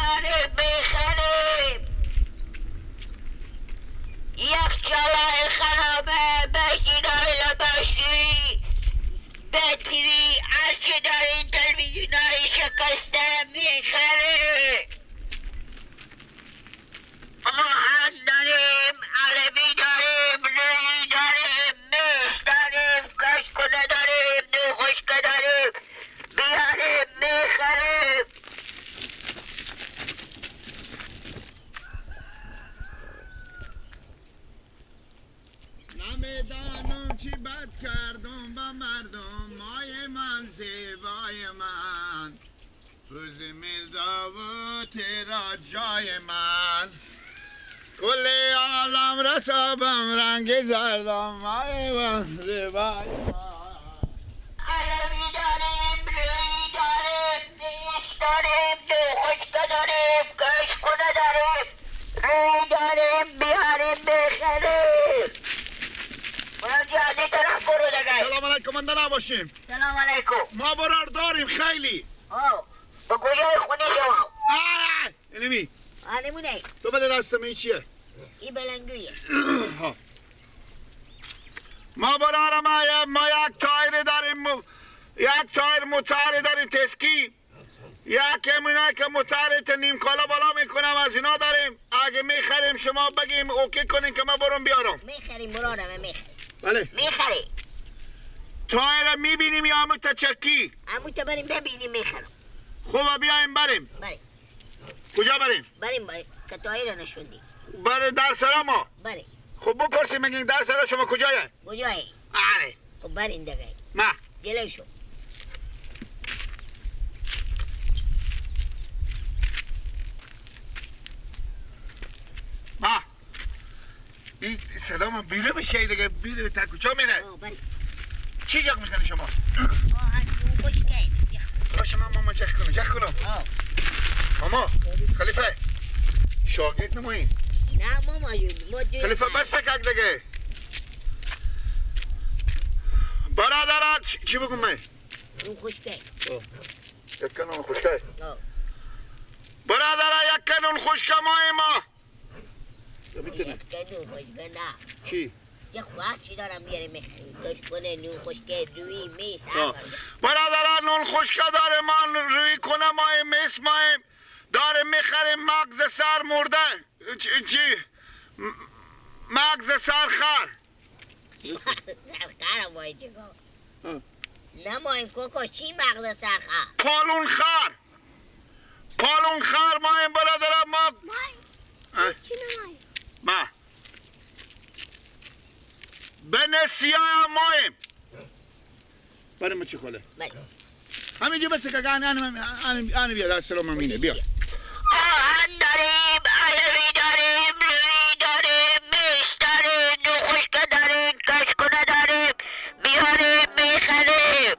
بیاریم میخریم. یخچالای خرابه، ماشینای لباشی، بطری، هرچی داریم، تلویزیونای شکسته میخریم. آهن داریم، عربی داریم، رویی داریم، میش داریم، کشکونه داریم، نوخشکه داریم، بیاریم میخریم. نمیدانم چی بد کردم با مردم، مای من زیبای من، روز میردا و تیرا جای من، کل عالم رسابم رنگ زردم، مای من زیبای من. عربی داریم، رویی داریم، نیش داریم، نوخشکه داریم، کشکونه داریم، رویی داریم، بیاریم میخریم. جهازی طرف برو دگه. سلام علیکم، منده نباشیم. سلام علیکم. ما برار داریم خیلی. به کجای خونی شما؟ اینمی آنمونه. تو بده دستم، این چیه؟ این بلنگویه. ما برار ما یک تایر داریم، یک تایر موتر داریم تسکی، یک امونه که موترت نیم کالا بالا میکنم، از اینا داریم. اگه میخریم شما بگیم اوکی کنین که ما برم بیارم. میخریم برارم میخریم. بله میخریم. تایر میبینیم یا همون تا چکی؟ همون تا بریم ببینیم میخرم. خوبه بیایم بریم. بریم. کجا بریم؟ بریم که تایر نشوندی. برای در سرا ما. بریم. خب بپرسیم بگیم در سرا شما کجایه؟ کجایی؟ آره. خب بریم دگه. نه. جلوی شو. ما این سلام بیره بشه دیگه، بیره تا کجا میره؟ بریم. چی جاک میکنی شما؟ تو خوش گیم. باشه من ماما جک کنم. ماما خلیفه شاگرد نمایی. نه ماما جون. خلیفه بسته کک دیگه. برادران چی بگم من؟ اون خوش گیم. یک کنون خوشکه. برادران یک کنون خوشکه ما. یک کنون خوشگه نه. چی؟ چه خواه چی دارم بیاره میخریم. کش کنه نون خوشگه روی میس. برادران نون خوشگه داره، ما روی کنه مایم میس مایم داره میخریم. مغز سر مرده. چی؟ مغز سر خر. سرخر مایی چه گو؟ نه مایم کوکو چی مغز سرخر؟ پالون خر مایم برادران ما. چی نمایم؟ ما به نسیاه مایم. برای ما چی خوله؟ همینجا بس که آنی بیا در سلام امینه بیا. آهن داریم، علوی داریم، روی داریم، میش داریم، نوخشکه داریم، کشکونه داریم، بیاریم میخریم.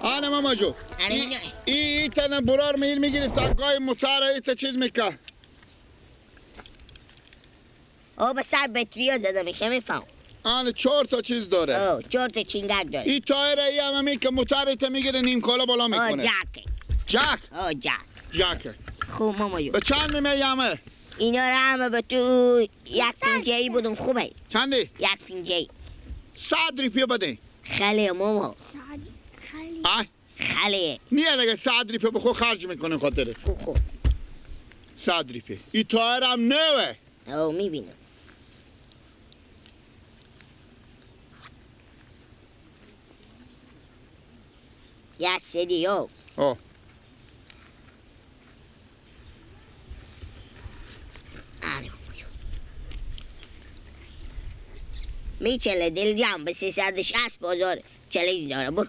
آنه ماما جو ای تنه برار میر میگیرید تاقای موتر ایتا چیز میکن. او به سر بطری ها زده میشه میفهم. آنه 4 تا چیز داره. 4 تا چینگک داره. ای تایر ای همه که موتر ایتا میگیره نیم کالا بالا میکنه. جک. جک. خوب ماما جو. به چند میمه؟ اینا رو همه به تو 1 پینجه‌ای بودم خوبه. چندی؟ 1 پینجه‌ای. 100 روپیه بده. خاله ماما. خاله. نیه دیگه 100 روپیه بخو خرج میکنه خاطره. خوب. 100 روپیه. این تایر هم نوه. او میبینم. یک سدی او. آه. میچله دل جمع به 360 بازار چله داره برو.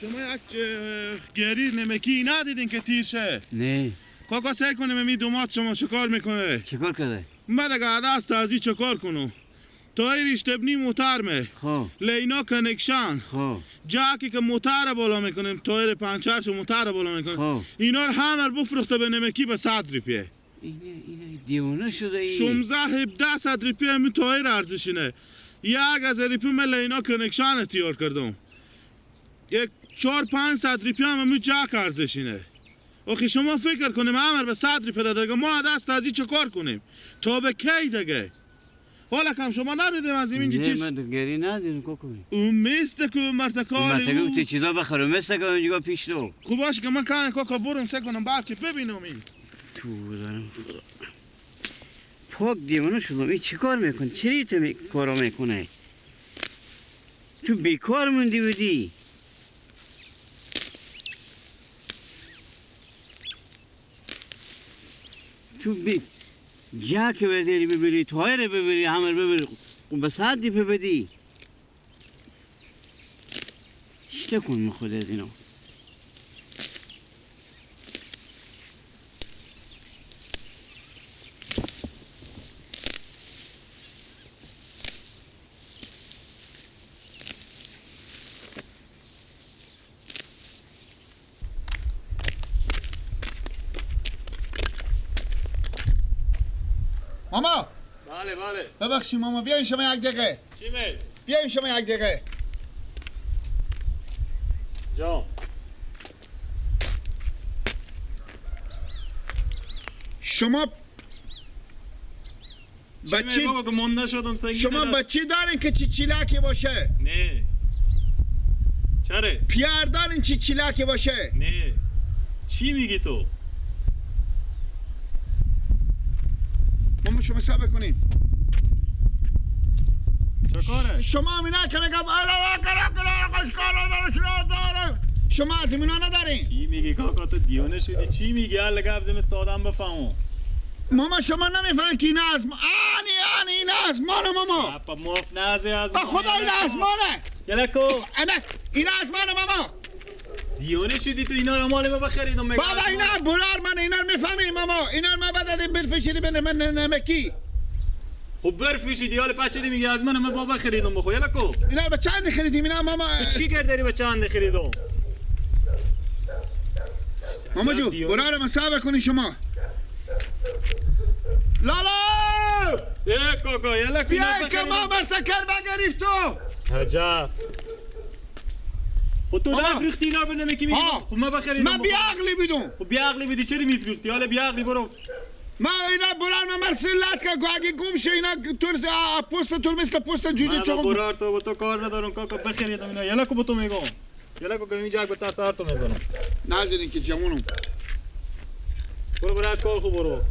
شما یک گری نمکی ندیدین که تیر شه؟ نه. کاکا سعی کنیم می دومات شما چکار میکنه؟ چیکار کرده؟ من دیگه دست ازی چکار کنم؟ تایرش تبنی موتر می خب لینا کنکشن خب جاکی که موتر بالا میکنیم تایر پنچرش موتر بالا میکنیم خب اینا رو همه رو بفروخته به نمکی به 100 روپیه اینه دیوانه شده این 16 17 صد روپیه همین تایر ارزشینه 1000 روپیه من لینا کنکشن تیار کردم یک 4-5 صد روپیه هم همین جاک ارزشینه آخه شما فکر کنیم همه به 100 روپیه داده ما دست ازی چه کار کنیم تا به کی دیگه حالا کم شما ندیدیم از اینجا نه چیز من گری ندیدم کوکوی اون میسته که مرتکالی مرتکه گفتی چیزا بخرم مثل که اونجا پیش رو خوب باشه که من کنم کاکا برم سه کنم بلکه ببینم این تو بذارم پاک دیوانه شدم این چی کار میکن؟ چری تو کارا میکنه؟ تو بیکار موندی بودی؟ تو جا که برداری ببری تایر ببری همه ببری به 100 دیپه بدی چطه کن من خودت اینو ماما بله ببخشید ماما بیاین شما یک دقیقه چی میل؟ بیاین شما یک دقیقه جان شما بچه بابا که مونده شدم سنگین شما بچه دارین که چی چیلاکی باشه نه چره؟ پیار دارین چی چیلاکی باشه نه چی میگی تو؟ ماما شما صبر کنین چکاره؟ شما امینا که نگم شما از امینا ندارین چی میگی کاکا تو دیونه شدی چی میگی هر گفت زمین سادم بفهمم ماما شما نمیفهمین که این از این از مانه ماما اپا مفت نازه از با خدا این از مانه یلکو این از مانه ماما دیونه شدی تو اینا رو مال ما بخریدم بابا اینا بولار من اینا رو میفهمین ماما اینا رو من بعد برفشیدی به نمکی خب برفیشیدی حال پچه میگی از من بابا خریدم بخو یلکو اینا رو به چند خریدیم اینا ماما تو چی کردی به چند خریدم ماما جو بولار من صبر کنی شما لالا کاکا یلکو بیای که ما مرتکر بگریف تو عجب خب تو نفریختی اینا رو به نمکی میگی خب من بخریدم من بیاقلی بیدم خب بیاقلی بیدی چرا میفریختی حالا بیاقلی برو ما اینا بولار من مرسلت که اگه گم شه اینا پوست تو مثل پوست جوجه من چوب برار تو با تو کار ندارم کاکا بخریدم اینا یلکو با تو میگم یلکو که اینجا به تاسار تو میزنم نازنین که جوانم برو برات کار خوب برو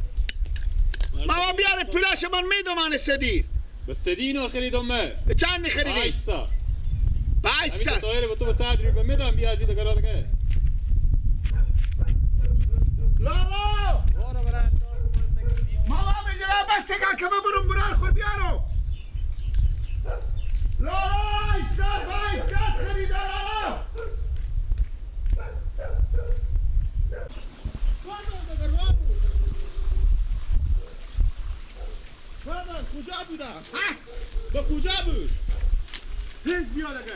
ماما بیاره پولاش من میدومانه سدیر به سدی اینا خریدم من به چند خریدی؟ 800 800 همین تایر به تو به 100 روپیه میدم بیا از این کارا دیگه لالا برو برات ماما میگیره بس تگه که من برم برار خود بیارو لالا 800 خریده لالا کجا بودم؟ با کجا بود؟ هیچ بیاد اگه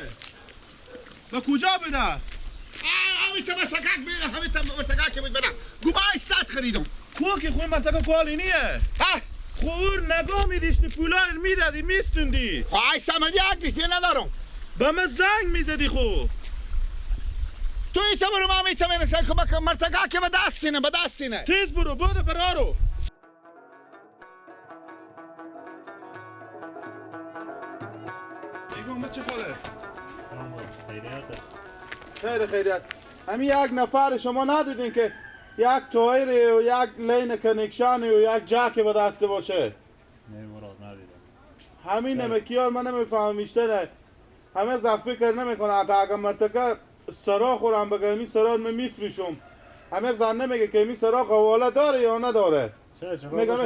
با کجا بوده؟ همین تا مرتکک بیده همین تا مرتکک بود بدم گوبا 800 خریدم کو که خوی مرتکه کالی نیه خور نگاه میدیشتی پولای میدادی میستوندی 800 من یک ریفیه ندارم با من زنگ میزدی خو تو ایتا برو ما میتا برسه که مرتکک به دستینه تیز برو بوده برارو ایگون چه خاله؟ خیریت همین یک نفر شما ندیدین که یک تایری و یک لین کنکشنی و یک جک به دسته باشه نه مراد ندیدم همین نمکیار من نمیفهمم میشتره همه فکر نمیکنه که اگر مرتکه سراخ خورم بگه این سراخ میفریشم همه زن نمیگه که این سراخ حواله داره یا نداره میگم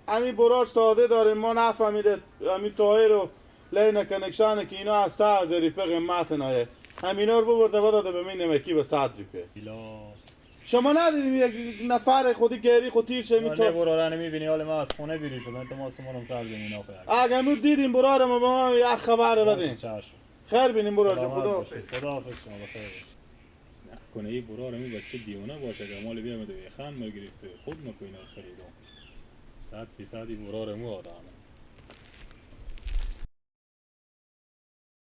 همین براش ساده داره ما نفهمیده همین تایر و لین کنکشن که اینا 3,000 روپیه قیمت نایه همینا رو ببرده و داده به من نمکی به 100 روپیه. بیلا شما ندیدیم یک نفر خودی گری خود تیر شمی نه تو برو را نمیبینی حال ما از خونه بیری شدن تو ما سومونم سر زمین آخه اگه امیر دیدیم برار ما با ما یک خبر بدین چشم خیر بینیم برار جا سلامت خدا باشی. خداحافظ شما بخیر نکنه ای برا رو می بچه دیوانه باشه که مال بیامده به خان مر گرفته خود نکو اینا رو خریدم 100% برا رو مو آدمه